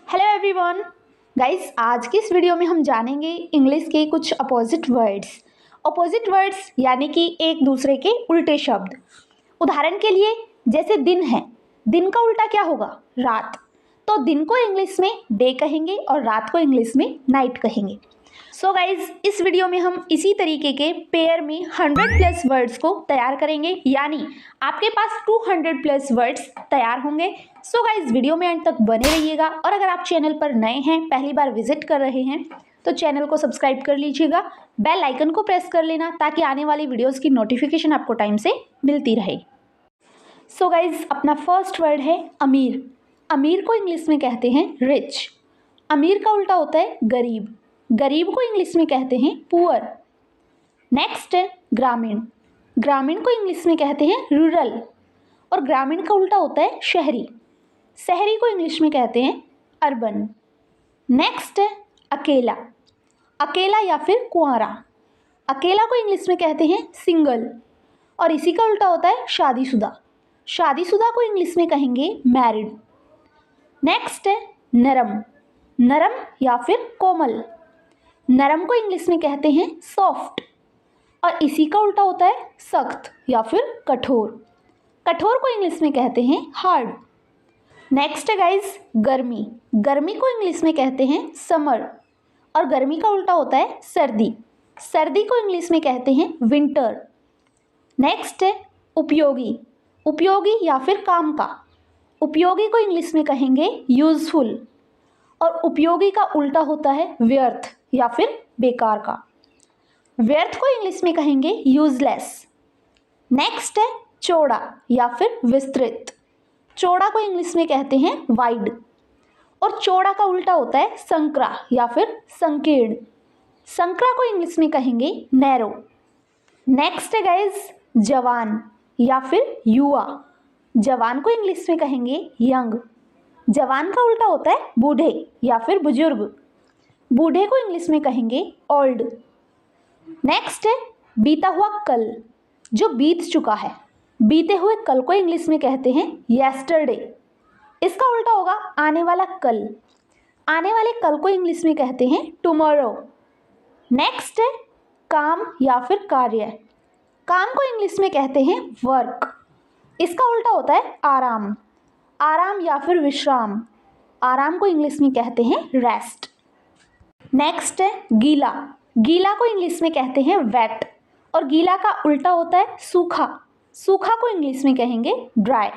Hello everyone guys, आज की इस वीडियो में हम जानेंगे इंग्लिश के कुछ अपोजिट वर्ड्स यानी कि एक दूसरे के उल्टे शब्द। उदाहरण के लिए जैसे दिन है, दिन का उल्टा क्या होगा? रात। तो दिन को इंग्लिश में डे कहेंगे और रात को इंग्लिश में नाइट कहेंगे। सो गाइज, इस वीडियो में हम इसी तरीके के पेयर में 100+ वर्ड्स को तैयार करेंगे, यानी आपके पास 200+ वर्ड्स तैयार होंगे। सो गाइज, वीडियो में अंत तक बने रहिएगा और अगर आप चैनल पर नए हैं, पहली बार विजिट कर रहे हैं, तो चैनल को सब्सक्राइब कर लीजिएगा, बेल आइकन को प्रेस कर लेना ताकि आने वाली वीडियोज़ की नोटिफिकेशन आपको टाइम से मिलती रहे। सो गाइज, अपना फर्स्ट वर्ड है अमीर। अमीर को इंग्लिश में कहते हैं रिच। अमीर का उल्टा होता है गरीब। गरीब को इंग्लिश में कहते हैं पुअर। नेक्स्ट है ग्रामीण। ग्रामीण को इंग्लिश में कहते हैं रूरल और ग्रामीण का उल्टा होता है शहरी। शहरी को इंग्लिश में कहते हैं अर्बन। नेक्स्ट है अकेला। अकेला या फिर कुंवारा। अकेला को इंग्लिश में कहते हैं सिंगल और इसी का उल्टा होता है शादीशुदा। शादीशुदा को इंग्लिश में कहेंगे मैरिड। नेक्स्ट है नरम। नरम या फिर कोमल। नरम को इंग्लिश में कहते हैं सॉफ्ट और इसी का उल्टा होता है सख्त या फिर कठोर। कठोर को इंग्लिश में कहते हैं हार्ड। नेक्स्ट है गाइस गर्मी। गर्मी को इंग्लिश में कहते हैं समर और गर्मी का उल्टा होता है सर्दी। सर्दी को इंग्लिश में कहते हैं विंटर। नेक्स्ट है उपयोगी। उपयोगी या फिर काम का। उपयोगी को इंग्लिश में कहेंगे यूजफुल और उपयोगी का उल्टा होता है व्यर्थ या फिर बेकार का। व्यर्थ को इंग्लिश में कहेंगे यूजलेस। नेक्स्ट है चौड़ा या फिर विस्तृत। चौड़ा को इंग्लिश में कहते हैं वाइड और चौड़ा का उल्टा होता है संकरा या फिर संकीर्ण। संकरा को इंग्लिश में कहेंगे नैरो। नेक्स्ट है गाइस जवान या फिर युवा। जवान को इंग्लिश में कहेंगे यंग। जवान का उल्टा होता है बूढ़े या फिर बुजुर्ग। बूढ़े को इंग्लिश में कहेंगे ओल्ड। नेक्स्ट है बीता हुआ कल, जो बीत चुका है। बीते हुए कल को इंग्लिश में कहते हैं येस्टरडे। इसका उल्टा होगा आने वाला कल। आने वाले कल को इंग्लिश में कहते हैं टुमारो। नेक्स्ट है काम या फिर कार्य। काम को इंग्लिश में कहते हैं वर्क। इसका उल्टा होता है आराम। आराम या फिर विश्राम। आराम को इंग्लिश में कहते हैं रेस्ट। नेक्स्ट है गीला। गीला को इंग्लिश में कहते हैं वेट और गीला का उल्टा होता है सूखा। सूखा को इंग्लिश में कहेंगे ड्राई।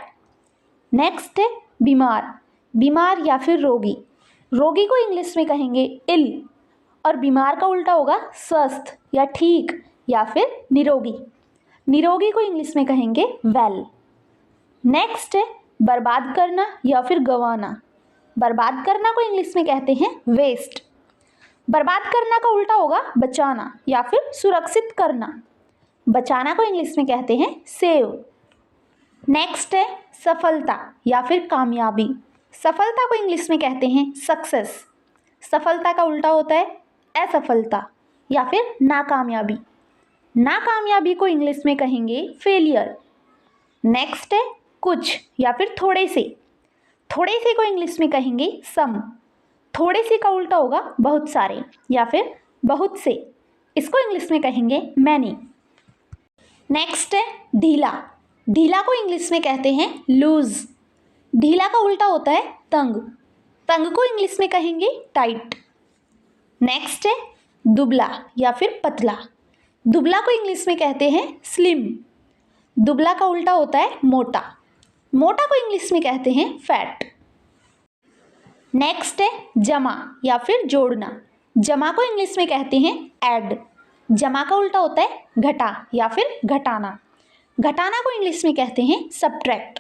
नेक्स्ट है बीमार। बीमार या फिर रोगी। रोगी को इंग्लिश में कहेंगे इल और बीमार का उल्टा होगा स्वस्थ या ठीक या फिर निरोगी। निरोगी को इंग्लिश में कहेंगे वेल। नेक्स्ट है बर्बाद करना या फिर गंवाना। बर्बाद करना को इंग्लिश में कहते हैं वेस्ट। बर्बाद करना का उल्टा होगा बचाना या फिर सुरक्षित करना। बचाना को इंग्लिश में कहते हैं सेव। नेक्स्ट है सफलता या फिर कामयाबी। सफलता को इंग्लिश में कहते हैं सक्सेस। सफलता का उल्टा होता है असफलता या फिर नाकामयाबी। नाकामयाबी को इंग्लिश में कहेंगे फेलियर। नेक्स्ट है कुछ या फिर थोड़े से। थोड़े से को इंग्लिश में कहेंगे सम। थोड़े से का उल्टा होगा बहुत सारे या फिर बहुत से। इसको इंग्लिश में कहेंगे मैनी। नेक्स्ट है ढीला। ढीला को इंग्लिश में कहते हैं लूज। ढीला का उल्टा होता है तंग। तंग को इंग्लिश में कहेंगे टाइट। नेक्स्ट है दुबला या फिर पतला। दुबला को इंग्लिश में कहते हैं स्लिम। दुबला का उल्टा होता है मोटा। मोटा को इंग्लिश में कहते हैं फैट। नेक्स्ट है जमा या फिर जोड़ना। जमा को इंग्लिश में कहते हैं ऐड। जमा का उल्टा होता है घटा या फिर घटाना। घटाना को इंग्लिश में कहते हैं सब्ट्रैक्ट।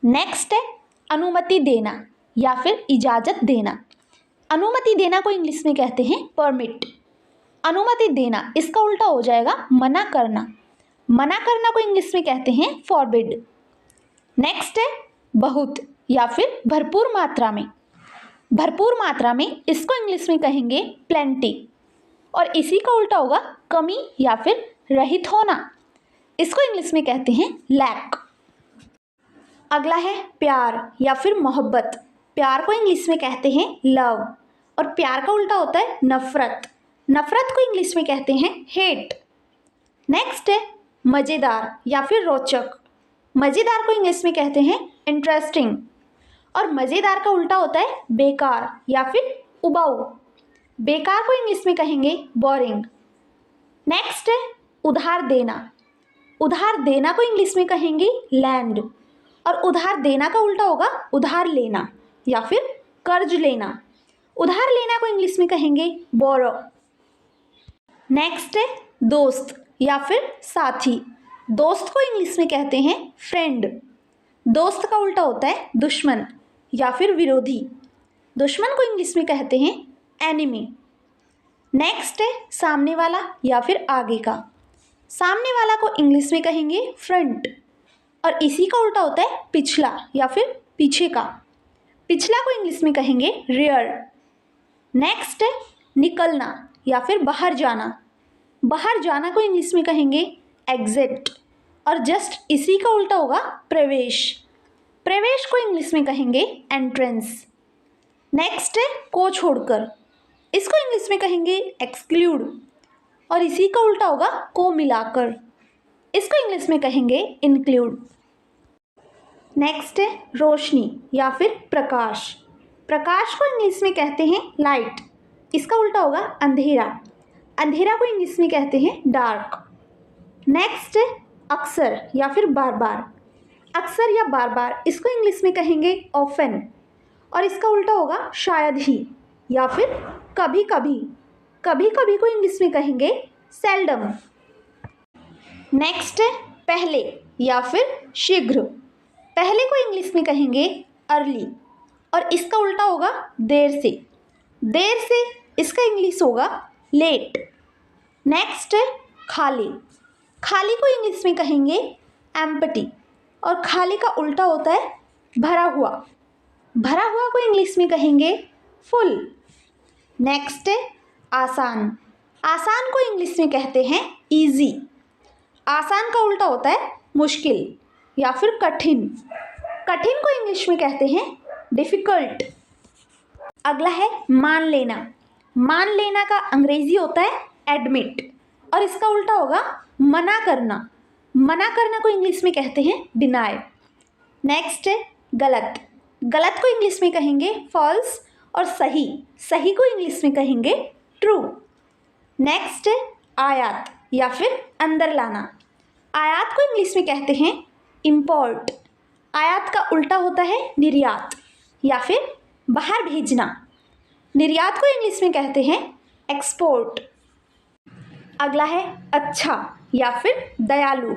नेक्स्ट है अनुमति देना या फिर इजाज़त देना। अनुमति देना को इंग्लिश में कहते हैं परमिट। अनुमति देना इसका उल्टा हो जाएगा मना करना। मना करना को इंग्लिश में कहते हैं फॉरबिड। नेक्स्ट है बहुत या फिर भरपूर मात्रा में। भरपूर मात्रा में इसको इंग्लिश में कहेंगे प्लेंटी और इसी का उल्टा होगा कमी या फिर रहित होना। इसको इंग्लिश में कहते हैं लैक। अगला है प्यार या फिर मोहब्बत। प्यार को इंग्लिश में कहते हैं लव, और प्यार का उल्टा होता है नफरत। नफरत को इंग्लिश में कहते हैं हेट। नेक्स्ट है मज़ेदार या फिर रोचक। मज़ेदार को इंग्लिश में कहते हैं इंटरेस्टिंग, और मज़ेदार का उल्टा होता है बेकार या फिर उबाऊ। बेकार को इंग्लिश में कहेंगे बोरिंग। नेक्स्ट है उधार देना। उधार देना को इंग्लिश में कहेंगे लैंड, और उधार देना का उल्टा होगा उधार लेना या फिर कर्ज लेना। उधार लेना को इंग्लिश में कहेंगे बोरो। नेक्स्ट है दोस्त या फिर साथी। दोस्त को इंग्लिश में कहते हैं फ्रेंड। दोस्त का उल्टा होता है दुश्मन या फिर विरोधी। दुश्मन को इंग्लिश में कहते हैं एनिमी। नेक्स्ट है सामने वाला या फिर आगे का। सामने वाला को इंग्लिश में कहेंगे फ्रंट, और इसी का उल्टा होता है पिछला या फिर पीछे का। पिछला को इंग्लिश में कहेंगे रियर। नेक्स्ट है निकलना या फिर बाहर जाना। बाहर जाना को इंग्लिश में कहेंगे एग्जिट, और जस्ट इसी का उल्टा होगा प्रवेश। प्रवेश को इंग्लिश में कहेंगे एंट्रेंस। नेक्स्ट है को छोड़कर। इसको इंग्लिश में कहेंगे एक्सक्लूड, और इसी का उल्टा होगा को मिलाकर। इसको इंग्लिश में कहेंगे इंक्लूड। नेक्स्ट है रोशनी या फिर प्रकाश। प्रकाश को इंग्लिश में कहते हैं लाइट। इसका उल्टा होगा अंधेरा। अंधेरा को इंग्लिश में कहते हैं डार्क। नेक्स्ट है अक्सर या फिर बार बार। अक्सर या बार बार इसको इंग्लिश में कहेंगे ऑफन, और इसका उल्टा होगा शायद ही या फिर कभी कभी। कभी कभी को इंग्लिश में कहेंगे सेल्डम। नेक्स्ट है पहले या फिर शीघ्र। पहले को इंग्लिश में कहेंगे अर्ली, और इसका उल्टा होगा देर से। देर से इसका इंग्लिश होगा लेट। नेक्स्ट है खाली। खाली को इंग्लिश में कहेंगे एम्प्टी, और खाली का उल्टा होता है भरा हुआ। भरा हुआ को इंग्लिश में कहेंगे फुल। नेक्स्ट है आसान। आसान को इंग्लिश में कहते हैं इजी। आसान का उल्टा होता है मुश्किल या फिर कठिन। कठिन को इंग्लिश में कहते हैं डिफ़िकल्ट। अगला है मान लेना। मान लेना का अंग्रेजी होता है एडमिट, और इसका उल्टा होगा मना करना। मना करना को इंग्लिश में कहते हैं डिनाई। नेक्स्ट है गलत। गलत को इंग्लिश में कहेंगे फॉल्स, और सही, सही को इंग्लिश में कहेंगे ट्रू। नेक्स्ट है आयात या फिर अंदर लाना। आयात को इंग्लिश में कहते हैं इम्पोर्ट। आयात का उल्टा होता है निर्यात या फिर बाहर भेजना। निर्यात को इंग्लिश में कहते हैं एक्सपोर्ट। अगला है अच्छा या फिर दयालु।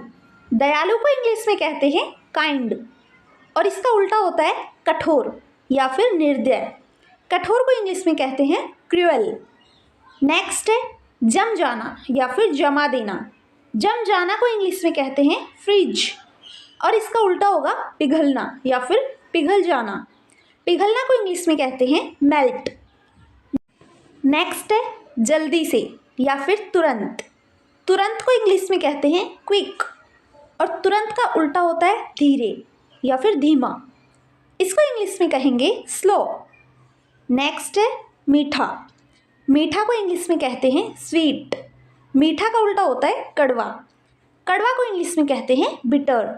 दयालु को इंग्लिश में कहते हैं काइंड, और इसका उल्टा होता है कठोर या फिर निर्दय। कठोर को इंग्लिश में कहते हैं क्रूएल। नेक्स्ट है जम जाना या फिर जमा देना। जम जाना को इंग्लिश में कहते हैं फ्रीज, और इसका उल्टा होगा पिघलना या फिर पिघल जाना। पिघलना को इंग्लिश में कहते हैं मेल्ट। नेक्स्ट है जल्दी से या फिर तुरंत। तुरंत को इंग्लिश में कहते हैं क्विक, और तुरंत का उल्टा होता है धीरे या फिर धीमा। इसको इंग्लिश में कहेंगे स्लो। नेक्स्ट है मीठा। मीठा को इंग्लिश में कहते हैं स्वीट। मीठा का उल्टा होता है कड़वा। कड़वा को इंग्लिश में कहते हैं बिटर।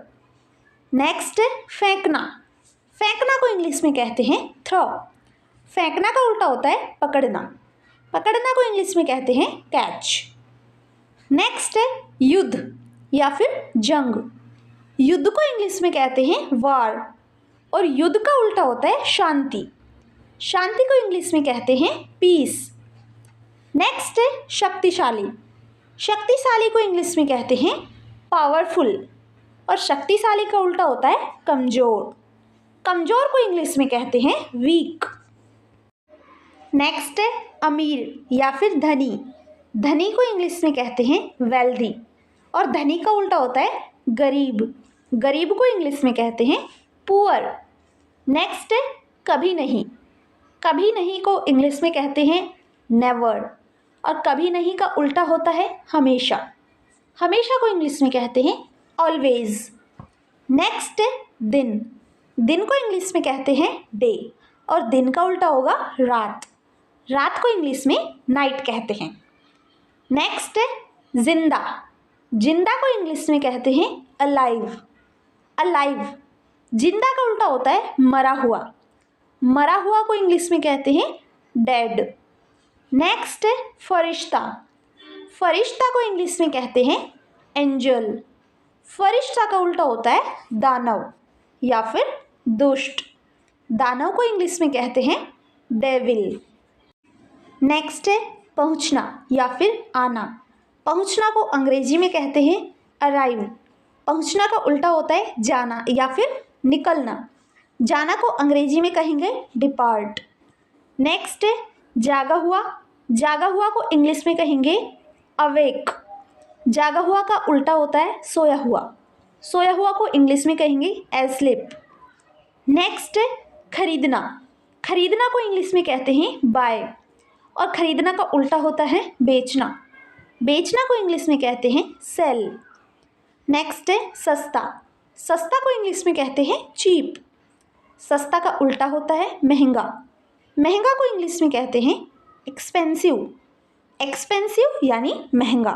नेक्स्ट है फेंकना। फेंकना को इंग्लिश में कहते हैं थ्रो। फेंकना का उल्टा होता है पकड़ना। पकड़ना को इंग्लिश में कहते हैं कैच। नेक्स्ट है युद्ध या फिर जंग। युद्ध को इंग्लिश में कहते हैं वार, और युद्ध का उल्टा होता है शांति। शांति को इंग्लिश में कहते हैं पीस। नेक्स्ट है शक्तिशाली। शक्तिशाली को इंग्लिश में कहते हैं पावरफुल, और शक्तिशाली का उल्टा होता है कमज़ोर। कमज़ोर को इंग्लिश में कहते हैं वीक। नेक्स्ट है अमीर या फिर धनी। धनी को इंग्लिश में कहते हैं वेल्दी, और धनी का उल्टा होता है गरीब। गरीब को इंग्लिश में कहते हैं पुअर। नेक्स्ट है कभी नहीं। कभी नहीं को इंग्लिश में कहते हैं नेवर, और कभी नहीं का उल्टा होता है हमेशा। हमेशा को इंग्लिश में कहते हैं ऑलवेज। नेक्स्ट है दिन। दिन को इंग्लिश में कहते हैं डे, और दिन का उल्टा होगा रात। रात को इंग्लिश में नाइट कहते हैं। नेक्स्ट है जिंदा। जिंदा को इंग्लिश में कहते हैं अलाइव। अलाइव। जिंदा का उल्टा होता है मरा हुआ। मरा हुआ को इंग्लिश में कहते हैं डेड। नेक्स्ट है फरिश्ता। फरिश्ता को इंग्लिश में कहते हैं एंजल। फरिश्ता का उल्टा होता है दानव या फिर दुष्ट। दानव को इंग्लिश में कहते हैं डेविल। नेक्स्ट है पहुंचना या फिर आना। पहुंचना को अंग्रेजी में कहते हैं अराइव। पहुंचना का उल्टा होता है जाना या फिर निकलना। जाना को अंग्रेजी में कहेंगे डिपार्ट। नेक्स्ट है जागा हुआ। जागा हुआ को इंग्लिश में कहेंगे अवेक। जागा हुआ का उल्टा होता है सोया हुआ। सोया हुआ को इंग्लिश में कहेंगे एस्लीप। नेक्स्ट है खरीदना। खरीदना को इंग्लिश में कहते हैं बाय और खरीदना का उल्टा होता है बेचना। बेचना को इंग्लिश में कहते हैं सेल। नेक्स्ट है सस्ता। सस्ता को इंग्लिश में कहते हैं चीप। सस्ता का उल्टा होता है महंगा। महंगा को इंग्लिश में कहते हैं एक्सपेंसिव। एक्सपेंसिव यानी महंगा।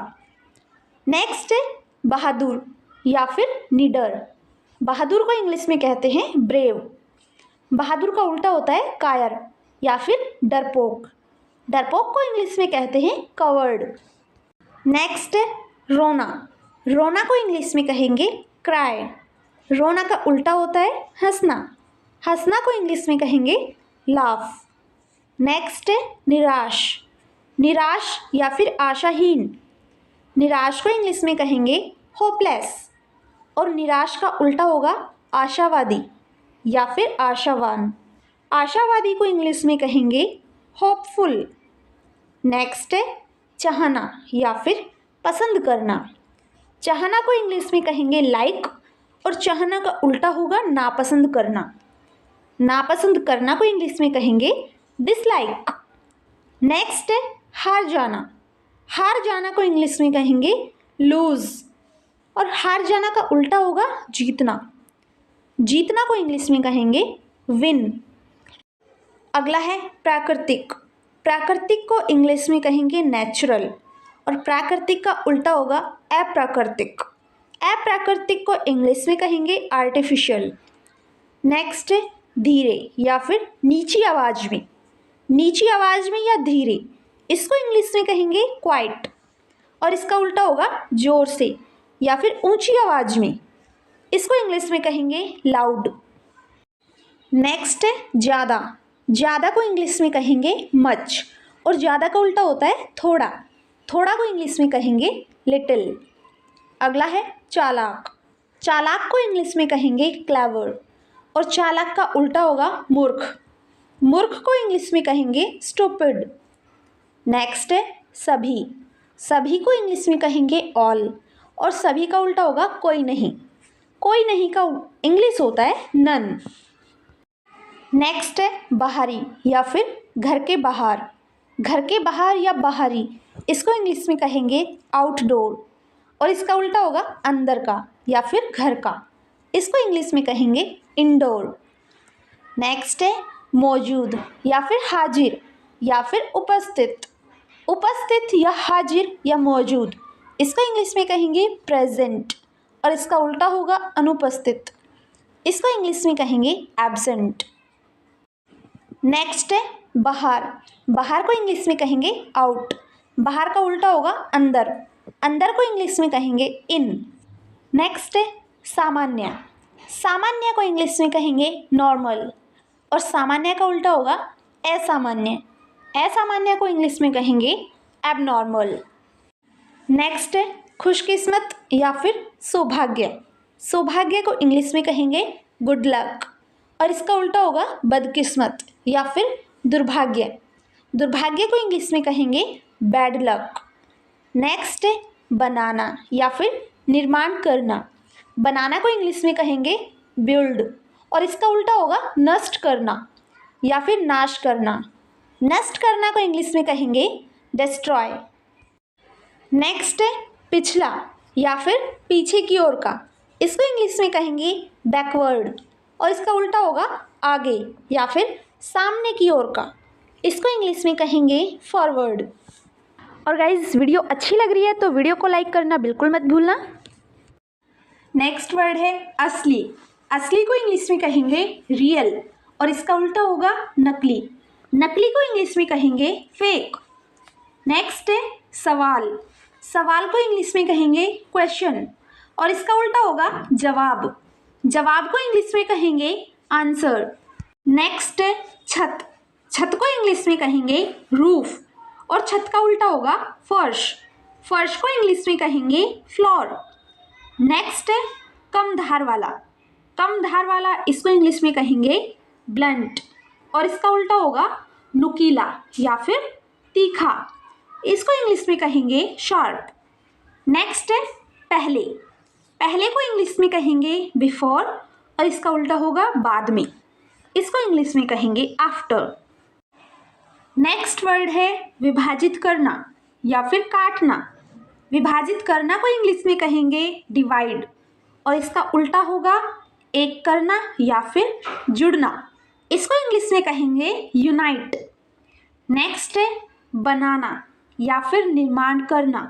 नेक्स्ट है बहादुर या फिर निडर। बहादुर को इंग्लिश में कहते हैं ब्रेव। बहादुर का उल्टा होता है कायर या फिर डरपोक। डरपोक को इंग्लिश में कहते हैं कवर्ड। नेक्स्ट है रोना। रोना को इंग्लिश में कहेंगे क्राई। रोना का उल्टा होता है हंसना। हंसना को इंग्लिश में कहेंगे लाफ। नेक्स्ट है निराश। निराश या फिर आशाहीन। निराश को इंग्लिश में कहेंगे होपलेस और निराश का उल्टा होगा आशावादी या फिर आशावान। आशावादी को इंग्लिश में कहेंगे होपफुल। नेक्स्ट है चाहना या फिर पसंद करना। चाहना को इंग्लिश में कहेंगे लाइक और चाहना का उल्टा होगा नापसंद करना। नापसंद करना को इंग्लिश में कहेंगे डिसलाइक। नेक्स्ट है हार जाना। हार जाना को इंग्लिश में कहेंगे लूज और हार जाना का उल्टा होगा जीतना। जीतना को इंग्लिश में कहेंगे विन। अगला है प्राकृतिक। प्राकृतिक को इंग्लिश में कहेंगे नेचुरल और प्राकृतिक का उल्टा होगा अप्राकृतिक। अप्राकृतिक को इंग्लिश में कहेंगे आर्टिफिशियल। नेक्स्ट है धीरे या फिर नीची आवाज़ में। नीची आवाज़ में या धीरे, इसको इंग्लिश में कहेंगे क्वाइट और इसका उल्टा होगा जोर से या फिर ऊंची आवाज़ में। इसको इंग्लिश में कहेंगे लाउड। नेक्स्ट है ज़्यादा। ज़्यादा को इंग्लिश में कहेंगे मच और ज़्यादा का उल्टा होता है थोड़ा। थोड़ा को इंग्लिश में कहेंगे लिटिल। अगला है चालाक। चालाक को इंग्लिश में कहेंगे क्लेवर और चालाक का उल्टा होगा मूर्ख। मूर्ख को इंग्लिश में कहेंगे स्टूपिड। नेक्स्ट है सभी। सभी को इंग्लिश में कहेंगे ऑल और सभी का उल्टा होगा कोई नहीं। कोई नहीं का इंग्लिश होता है नन। नेक्स्ट है बाहरी या फिर घर के बाहर। घर के बाहर या बाहरी, इसको इंग्लिश में कहेंगे आउटडोर और इसका उल्टा होगा अंदर का या फिर घर का। इसको इंग्लिश में कहेंगे इंडोर। नेक्स्ट है मौजूद या फिर हाजिर या फिर उपस्थित। उपस्थित या हाजिर या मौजूद, इसको इंग्लिश में कहेंगे प्रेजेंट और इसका उल्टा होगा अनुपस्थित। इसको इंग्लिश में कहेंगे एब्सेंट। नेक्स्ट है बाहर। बाहर को इंग्लिश में कहेंगे आउट। बाहर का उल्टा होगा अंदर। अंदर को इंग्लिश में कहेंगे इन। नेक्स्ट है सामान्य। सामान्य को इंग्लिश में कहेंगे नॉर्मल और सामान्य का उल्टा होगा असामान्य। असामान्य को इंग्लिश में कहेंगे एबनॉर्मल। नेक्स्ट है खुशकिस्मत या फिर सौभाग्य। सौभाग्य को इंग्लिश में कहेंगे गुड लक और इसका उल्टा होगा बदकिस्मत या फिर दुर्भाग्य। दुर्भाग्य को इंग्लिश में कहेंगे बैड लक। नेक्स्ट है बनाना या फिर निर्माण करना। बनाना को इंग्लिश में कहेंगे बिल्ड और इसका उल्टा होगा नष्ट करना या फिर नाश करना। नष्ट करना को इंग्लिश में कहेंगे डिस्ट्रॉय। नेक्स्ट है पिछला या फिर पीछे की ओर का। इसको इंग्लिश में कहेंगे बैकवर्ड और इसका उल्टा होगा आगे या फिर सामने की ओर का, इसको इंग्लिश में कहेंगे फॉरवर्ड। और गाइज वीडियो अच्छी लग रही है तो वीडियो को लाइक करना बिल्कुल मत भूलना। नेक्स्ट वर्ड है असली। असली को इंग्लिश में कहेंगे रियल और इसका उल्टा होगा नकली। नकली को इंग्लिश में कहेंगे फेक। नेक्स्ट है सवाल। सवाल को इंग्लिश में कहेंगे क्वेश्चन और इसका उल्टा होगा जवाब। जवाब को इंग्लिश में कहेंगे आंसर। नेक्स्ट है छत। छत को इंग्लिश में कहेंगे रूफ और छत का उल्टा होगा फर्श। फर्श को इंग्लिश में कहेंगे फ्लोर। नेक्स्ट है कम धार वाला। कम धार वाला इसको इंग्लिश में कहेंगे ब्लंट और इसका उल्टा होगा नुकीला या फिर तीखा। इसको इंग्लिश में कहेंगे शार्प। नेक्स्ट है पहले। पहले को इंग्लिश में कहेंगे बिफोर और इसका उल्टा होगा बाद में। इसको इंग्लिश में कहेंगे आफ्टर। नेक्स्ट वर्ड है विभाजित करना या फिर काटना। विभाजित करना को इंग्लिश में कहेंगे डिवाइड और इसका उल्टा होगा एक करना या फिर जुड़ना। इसको इंग्लिश में कहेंगे यूनाइट। नेक्स्ट है बनाना या फिर निर्माण करना।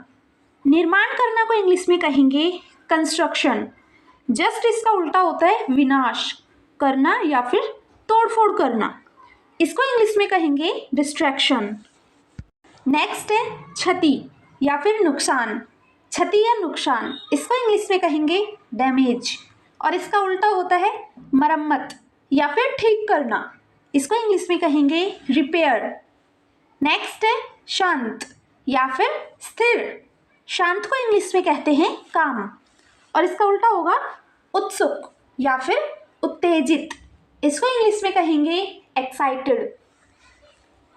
निर्माण करना को इंग्लिश में कहेंगे कंस्ट्रक्शन। जस्ट इसका उल्टा होता है विनाश करना या फिर तोड़फोड़ करना। इसको इंग्लिश में कहेंगे डिस्ट्रैक्शन। नेक्स्ट है क्षति या फिर नुकसान। क्षति या नुकसान इसको इंग्लिश में कहेंगे डैमेज और इसका उल्टा होता है मरम्मत या फिर ठीक करना। इसको इंग्लिश में कहेंगे रिपेयर। नेक्स्ट है शांत या फिर स्थिर। शांत को इंग्लिश में कहते हैं काम और इसका उल्टा होगा उत्सुक या फिर उत्तेजित। इसको इंग्लिश में कहेंगे एक्साइटेड।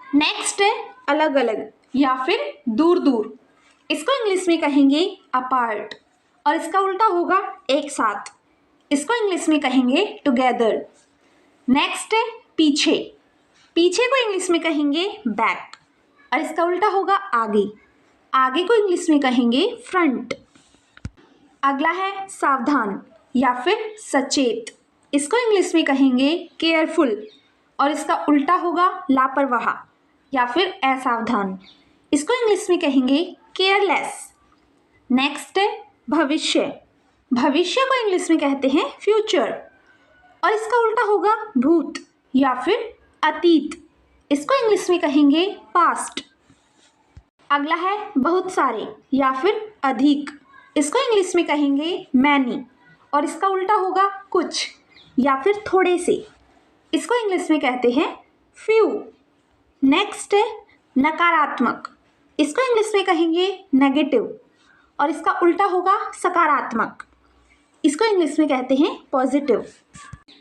नेक्स्ट है अलग अलग या फिर दूर दूर। इसको इंग्लिश में कहेंगे अपार्ट और इसका उल्टा होगा एक साथ। इसको इंग्लिश में कहेंगे टुगेदर। नेक्स्ट है पीछे। पीछे को इंग्लिश में कहेंगे बैक और इसका उल्टा होगा आगे। आगे को इंग्लिश में कहेंगे फ्रंट। अगला है सावधान या फिर सचेत। इसको इंग्लिश में कहेंगे केयरफुल और इसका उल्टा होगा लापरवाह या फिर असावधान। इसको इंग्लिश में कहेंगे केयरलेस। नेक्स्ट है भविष्य। भविष्य को इंग्लिश में कहते हैं फ्यूचर और इसका उल्टा होगा भूत या फिर अतीत। इसको इंग्लिश में कहेंगे पास्ट। अगला है बहुत सारे या फिर अधिक। इसको इंग्लिश में कहेंगे मैनी और इसका उल्टा होगा कुछ या फिर थोड़े से। इसको इंग्लिश में कहते हैं फ्यू। नेक्स्ट है नकारात्मक। इसको इंग्लिश में कहेंगे नेगेटिव और इसका उल्टा होगा सकारात्मक। इसको इंग्लिश में कहते हैं पॉजिटिव।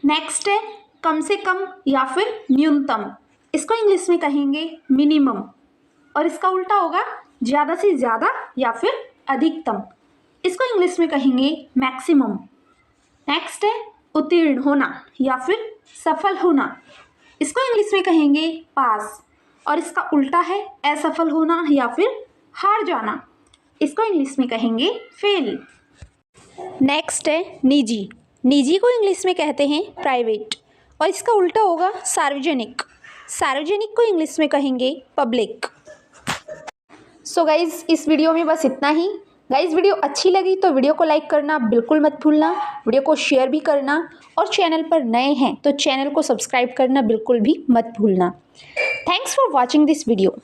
नेक्स्ट है कम से कम या फिर न्यूनतम। इसको इंग्लिश में कहेंगे मिनिमम और इसका उल्टा होगा ज़्यादा से ज़्यादा या फिर अधिकतम। इसको इंग्लिश में कहेंगे मैक्सिमम। नेक्स्ट है उत्तीर्ण होना या फिर सफल होना। इसको इंग्लिश में कहेंगे पास और इसका उल्टा है असफल होना या फिर हार जाना। इसको इंग्लिश में कहेंगे फेल। नेक्स्ट है निजी। निजी को इंग्लिश में कहते हैं प्राइवेट और इसका उल्टा होगा सार्वजनिक। सार्वजनिक को इंग्लिश में कहेंगे पब्लिक। सो गाइज़ इस वीडियो में बस इतना ही। गाइज़ वीडियो अच्छी लगी तो वीडियो को लाइक करना बिल्कुल मत भूलना। वीडियो को शेयर भी करना और चैनल पर नए हैं तो चैनल को सब्सक्राइब करना बिल्कुल भी मत भूलना। Thanks for watching this video.